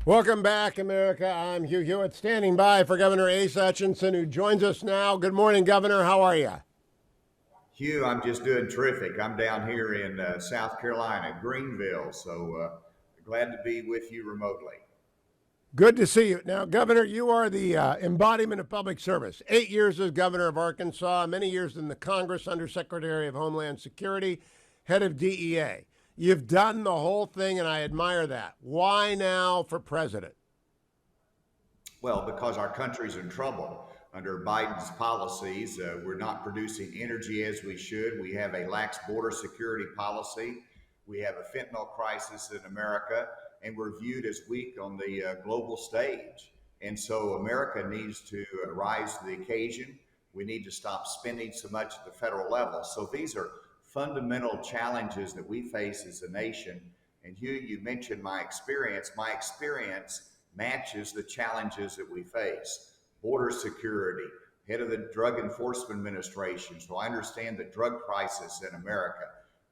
Welcome back, America. I'm Hugh Hewitt, standing by for Governor Ace Hutchinson, who joins us now. Good morning, Governor. How are you? Hugh, I'm just doing terrific. I'm down here in South Carolina, Greenville, so glad to be with you remotely. Good to see you. Now, Governor, you are the embodiment of public service. 8 years as governor of Arkansas, many years in the Congress, Undersecretary of Homeland Security, head of DEA. You've done the whole thing, and I admire that. Why now for president? Well, because our country's in trouble under Biden's policies. We're not producing energy as we should. We have a lax border security policy. We have a fentanyl crisis in America, and we're viewed as weak on the global stage. And so America needs to rise to the occasion. We need to stop spending so much at the federal level. So these are fundamental challenges that we face as a nation. And Hugh, you mentioned my experience. My experience matches the challenges that we face. Border security, head of the Drug Enforcement Administration, so I understand the drug crisis in America.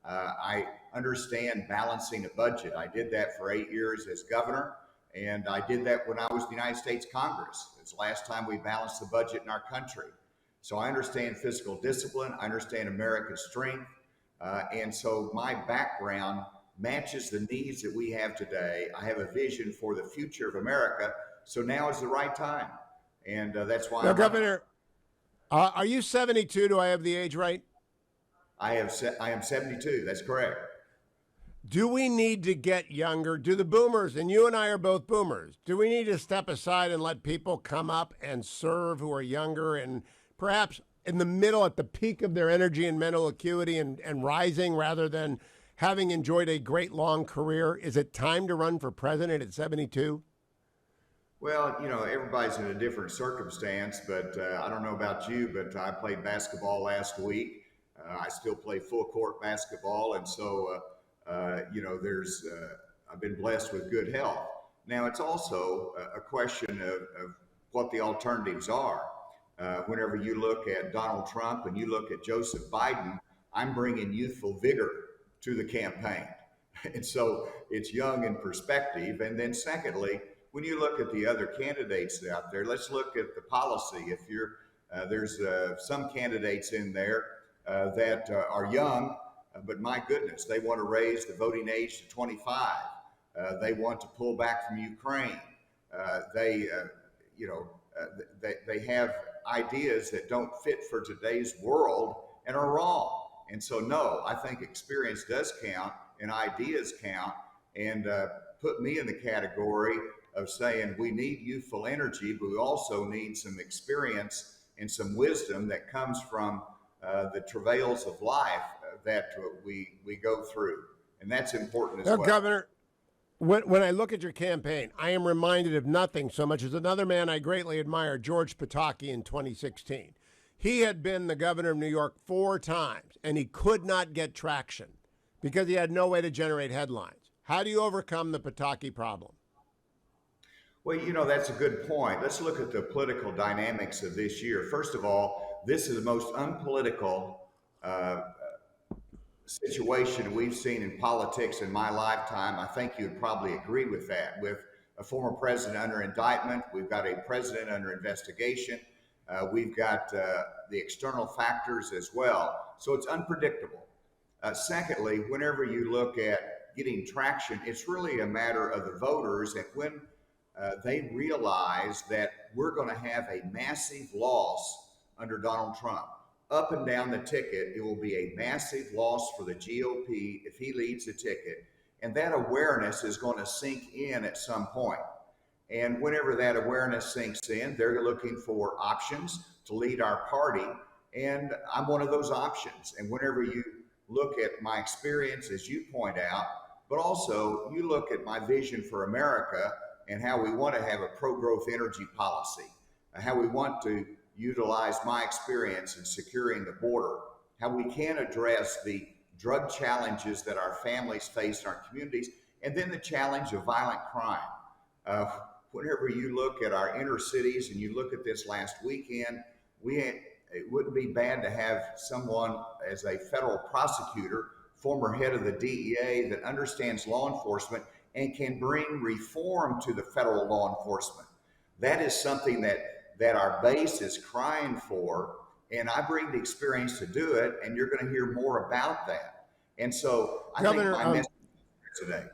I understand balancing a budget. I did that for 8 years as governor, and I did that when I was in the United States Congress. It's the last time we balanced the budget in our country. So I understand fiscal discipline. I understand America's strength. And so my background matches the needs that we have today. I have a vision for the future of America. So now is the right time. And that's why Now, Governor, are you 72? Do I have the age right? I am 72. That's correct. Do we need to get younger? Do the boomers, and you and I are both boomers, do we need to step aside and let people come up and serve who are younger and perhaps in the middle at the peak of their energy and mental acuity and rising rather than having enjoyed a great long career? Is it time to run for president at 72? Well, everybody's in a different circumstance, but I don't know about you, but I played basketball last week. I still play full court basketball. And so, I've been blessed with good health. Now, it's also a question of what the alternatives are. Whenever you look at Donald Trump and you look at Joseph Biden, I'm bringing youthful vigor to the campaign. And so it's young in perspective. And then secondly, when you look at the other candidates out there, let's look at the policy. If there's some candidates in there that are young, but my goodness, they want to raise the voting age to 25. They want to pull back from Ukraine. They have ideas that don't fit for today's world and are wrong. And so, no, I think experience does count and ideas count, and put me in the category of saying we need youthful energy, but we also need some experience and some wisdom that comes from the travails of life that we go through. And that's important as Now, well. Governor, when I look at your campaign, I am reminded of nothing so much as another man I greatly admire, George Pataki, in 2016. He had been the governor of New York 4 times, and he could not get traction because he had no way to generate headlines. How do you overcome the Pataki problem? Well, that's a good point. Let's look at the political dynamics of this year. First of all, this is the most unpolitical situation we've seen in politics in my lifetime. I think you'd probably agree with that. With a former president under indictment, we've got a president under investigation. We've got the external factors as well. So it's unpredictable. Secondly, whenever you look at getting traction, it's really a matter of the voters. And when they realize that we're going to have a massive loss under Donald Trump, up and down the ticket, it will be a massive loss for the GOP if he leads the ticket. And that awareness is going to sink in at some point. And whenever that awareness sinks in, they're looking for options to lead our party. And I'm one of those options. And whenever you look at my experience, as you point out, but also you look at my vision for America and how we want to have a pro-growth energy policy, how we want to utilize my experience in securing the border, how we can address the drug challenges that our families face in our communities, and then the challenge of violent crime. Whenever you look at our inner cities and you look at this last weekend, it wouldn't be bad to have someone as a federal prosecutor, former head of the DEA that understands law enforcement and can bring reform to the federal law enforcement. That is something that our base is crying for, and I bring the experience to do it, and you're going to hear more about that. And so I think Governor, my message today.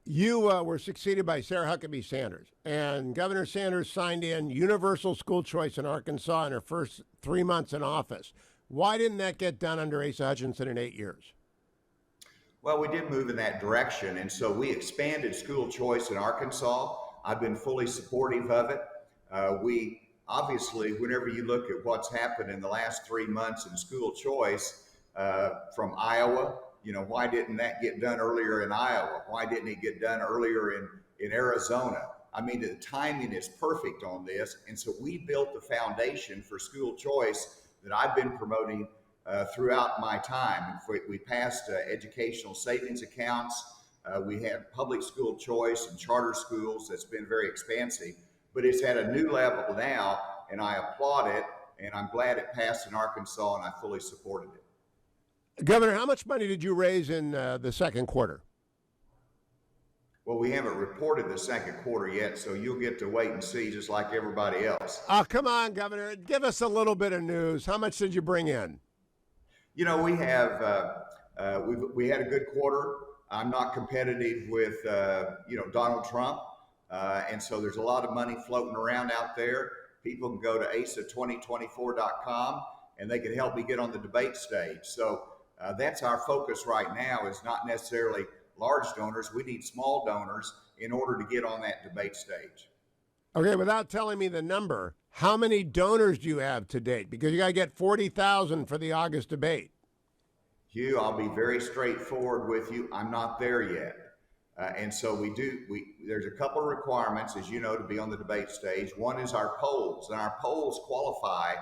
you were succeeded by Sarah Huckabee Sanders, and Governor Sanders signed in universal school choice in Arkansas in her first 3 months in office. Why didn't that get done under Asa Hutchinson in 8 years? Well, we did move in that direction, and so we expanded school choice in Arkansas. I've been fully supportive of it. We obviously, whenever you look at what's happened in the last 3 months in school choice from Iowa, why didn't that get done earlier in Iowa? Why didn't it get done earlier in Arizona? I mean, the timing is perfect on this, and so we built the foundation for school choice that I've been promoting throughout my time. We passed educational savings accounts. We had public school choice and charter schools. That's been very expansive, but it's at a new level now, and I applaud it, and I'm glad it passed in Arkansas, and I fully supported it. Governor, how much money did you raise in the second quarter? Well, we haven't reported the second quarter yet, so you'll get to wait and see just like everybody else. Oh, come on, Governor. Give us a little bit of news. How much did you bring in? We have we had a good quarter. I'm not competitive with Donald Trump, and so there's a lot of money floating around out there. People can go to asa2024.com and they can help me get on the debate stage. So that's our focus right now, is not necessarily large donors. We need small donors in order to get on that debate stage. Okay, without telling me the number, how many donors do you have to date? Because you got to get 40,000 for the August debate. Hugh, I'll be very straightforward with you. I'm not there yet. And so there's a couple of requirements, as you know, to be on the debate stage. One is our polls, and our polls qualify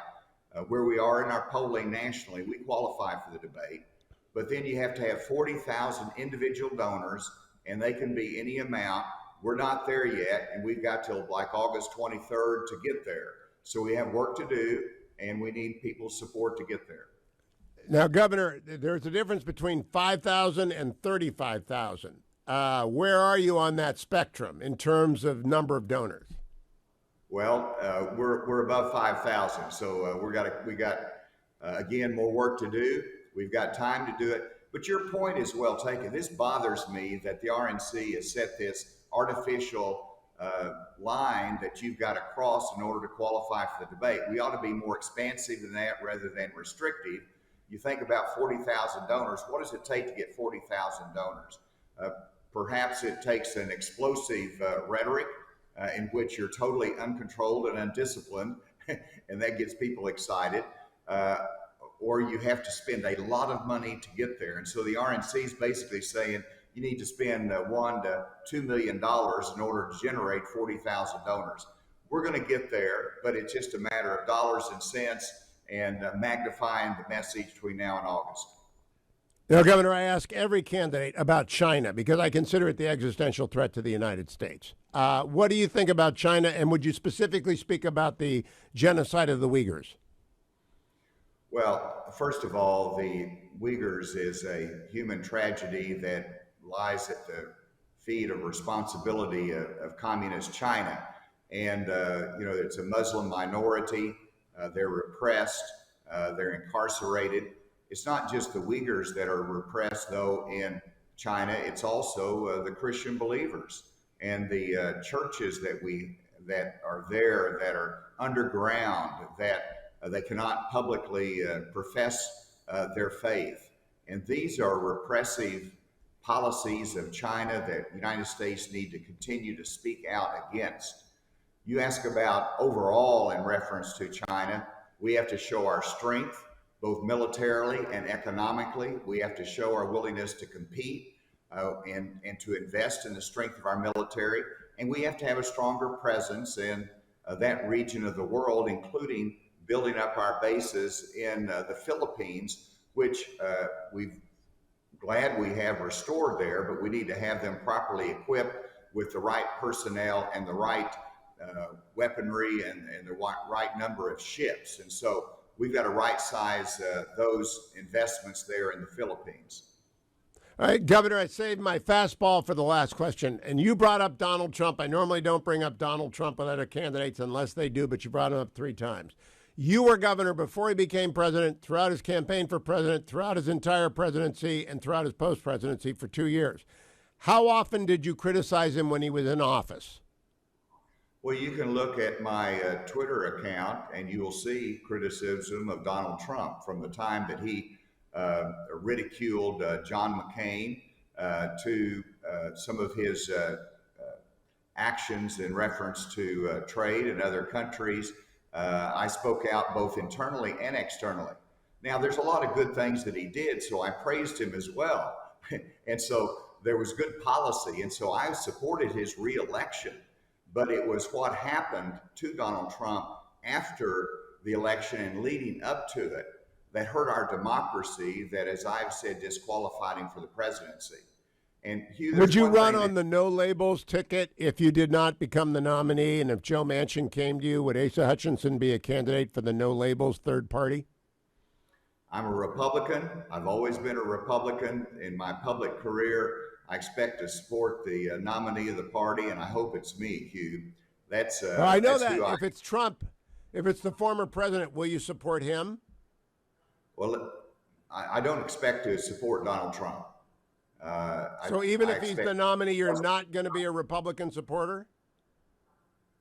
where we are in our polling nationally. We qualify for the debate, but then you have to have 40,000 individual donors, and they can be any amount. We're not there yet, and we've got till like August 23rd to get there. So we have work to do, and we need people's support to get there. Now, Governor, there's a difference between 5,000 and 35,000. Where are you on that spectrum in terms of number of donors? Well, we're above 5,000, so we got again more work to do. We've got time to do it. But your point is well taken. This bothers me that the RNC has set this artificial line that you've got to cross in order to qualify for the debate. We ought to be more expansive than that rather than restrictive. You think about 40,000 donors. What does it take to get 40,000 donors? Perhaps it takes an explosive rhetoric in which you're totally uncontrolled and undisciplined, and that gets people excited. Or you have to spend a lot of money to get there. And so the RNC is basically saying you need to spend $1 to $2 million in order to generate 40,000 donors. We're going to get there, but it's just a matter of dollars and cents and magnifying the message between now and August. Now, Governor, I ask every candidate about China because I consider it the existential threat to the United States. What do you think about China, and would you specifically speak about the genocide of the Uyghurs? Well, first of all, the Uyghurs is a human tragedy that lies at the feet of responsibility of communist China. And, it's a Muslim minority. They're repressed. They're incarcerated. It's not just the Uyghurs that are repressed, though, in China. It's also the Christian believers and the churches that are there, that are underground, that they cannot publicly profess their faith. And these are repressive policies of China that the United States need to continue to speak out against. You ask about overall in reference to China, we have to show our strength, both militarily and economically. We have to show our willingness to compete and to invest in the strength of our military. And we have to have a stronger presence in that region of the world, including building up our bases in the Philippines, which we're glad we have restored there, but we need to have them properly equipped with the right personnel and the right weaponry and the right number of ships. And so we've got to right size those investments there in the Philippines. All right, Governor, I saved my fastball for the last question, and you brought up Donald Trump. I normally don't bring up Donald Trump with other candidates unless they do, but you brought him up 3 times. You were governor before he became president, throughout his campaign for president, throughout his entire presidency, and throughout his post-presidency for 2 years. How often did you criticize him when he was in office? Well, you can look at my Twitter account and you will see criticism of Donald Trump from the time that he ridiculed John McCain to some of his actions in reference to trade in other countries. I spoke out both internally and externally. Now, there's a lot of good things that he did, so I praised him as well. And so there was good policy, and so I supported his reelection. But it was what happened to Donald Trump after the election and leading up to it that hurt our democracy, that, as I've said, disqualified him for the presidency. And Hugh, would you run on the no labels ticket if you did not become the nominee? And if Joe Manchin came to you, would Asa Hutchinson be a candidate for the no labels third party? I'm a Republican. I've always been a Republican in my public career. I expect to support the nominee of the party, and I hope it's me, Hugh. Well, I know that. If it's Trump, if it's the former president, will you support him? Well, I don't expect to support Donald Trump. So even if he's the nominee, you're not going to be a Republican supporter?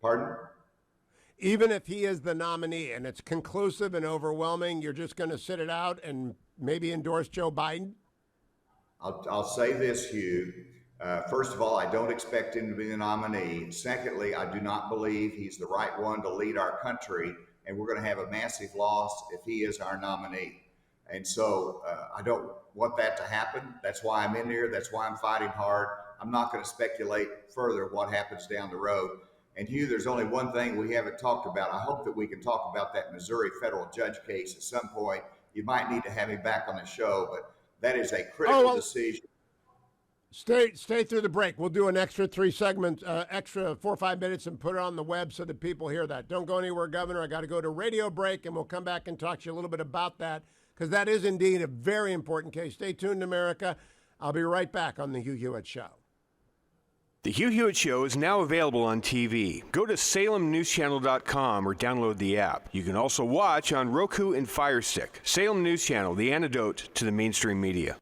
Pardon? Even if he is the nominee and it's conclusive and overwhelming, you're just going to sit it out and maybe endorse Joe Biden? I'll say this, Hugh. First of all, I don't expect him to be the nominee. Secondly, I do not believe he's the right one to lead our country, and we're going to have a massive loss if he is our nominee. And so I don't want that to happen. That's why I'm in here. That's why I'm fighting hard. I'm not going to speculate further what happens down the road. And Hugh, there's only one thing we haven't talked about. I hope that we can talk about that Missouri federal judge case at some point. You might need to have me back on the show, but that is a critical decision. Stay through the break. We'll do an extra 3 segments, extra 4 or 5 minutes, and put it on the web so that people hear that. Don't go anywhere, Governor. I got to go to radio break, and we'll come back and talk to you a little bit about that, because that is indeed a very important case. Stay tuned, America. I'll be right back on the Hugh Hewitt Show. The Hugh Hewitt Show is now available on TV. Go to SalemNewsChannel.com or download the app. You can also watch on Roku and Fire Stick. Salem News Channel, the antidote to the mainstream media.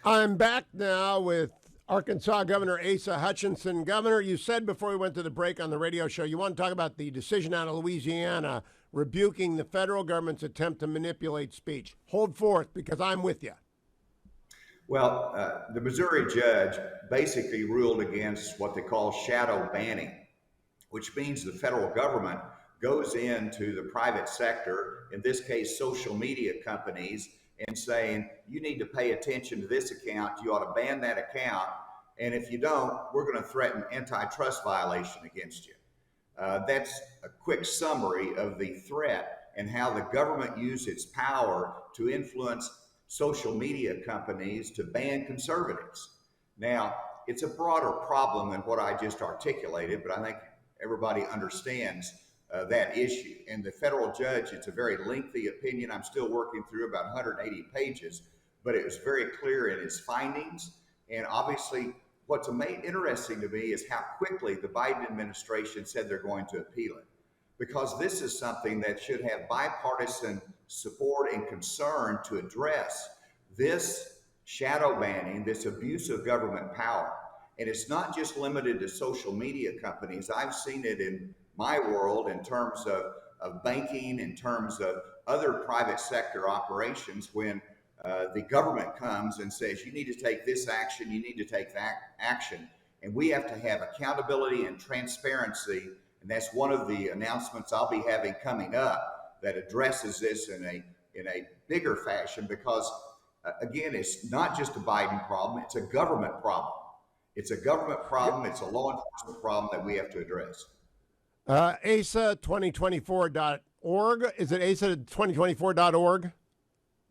I'm back now with Arkansas Governor Asa Hutchinson. Governor, you said before we went to the break on the radio show, you want to talk about the decision out of Louisiana rebuking the federal government's attempt to manipulate speech. Hold forth, because I'm with you. Well, the Missouri judge basically ruled against what they call shadow banning, which means the federal government goes into the private sector, in this case, social media companies, and saying, you need to pay attention to this account, you ought to ban that account, and if you don't, we're going to threaten antitrust violation against you. That's a quick summary of the threat and how the government used its power to influence social media companies to ban conservatives. Now, it's a broader problem than what I just articulated, but I think everybody understands that issue. And the federal judge, it's a very lengthy opinion. I'm still working through about 180 pages, but it was very clear in his findings. And obviously, what's interesting to me is how quickly the Biden administration said they're going to appeal it, because this is something that should have bipartisan support and concern to address this shadow banning, this abuse of government power. And it's not just limited to social media companies. I've seen it in my world in terms of banking, in terms of other private sector operations, when the government comes and says, you need to take this action, you need to take that action. And we have to have accountability and transparency. And that's one of the announcements I'll be having coming up that addresses this in a bigger fashion, because again, it's not just a Biden problem, it's a government problem. It's a government problem, it's a law enforcement problem that we have to address. ASA2024.org. Is it ASA2024.org?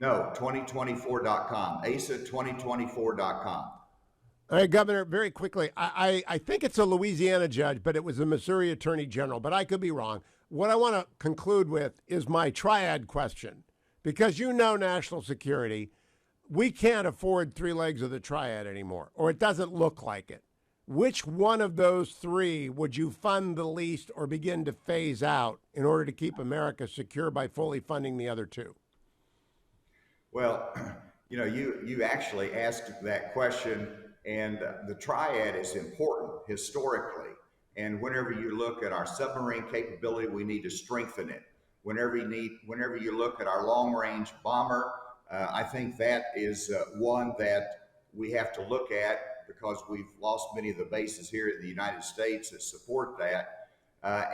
No, 2024.com. ASA2024.com. All right, Governor, very quickly. I think it's a Louisiana judge, but it was the Missouri Attorney General, but I could be wrong. What I want to conclude with is my triad question. Because you know national security, we can't afford three legs of the triad anymore, or it doesn't look like it. Which one of those three would you fund the least or begin to phase out in order to keep America secure by fully funding the other two? Well, you actually asked that question, and the triad is important historically. And whenever you look at our submarine capability, we need to strengthen it. Whenever you look at our long-range bomber, I think that is one that we have to look at because we've lost many of the bases here in the United States that support that. I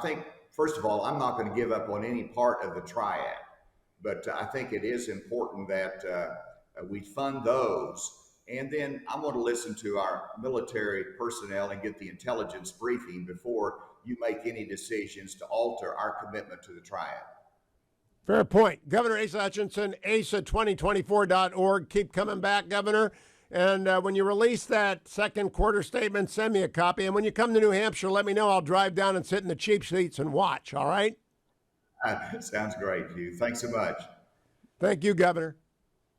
think, first of all, I'm not going to give up on any part of the triad, but I think it is important that we fund those. And then I'm going to listen to our military personnel and get the intelligence briefing before you make any decisions to alter our commitment to the triad. Fair point. Governor Asa Hutchinson, asa2024.org. Keep coming back, Governor. And when you release that second quarter statement, send me a copy. And when you come to New Hampshire, let me know. I'll drive down and sit in the cheap seats and watch, all right? Sounds great, Hugh. Thanks so much. Thank you, Governor.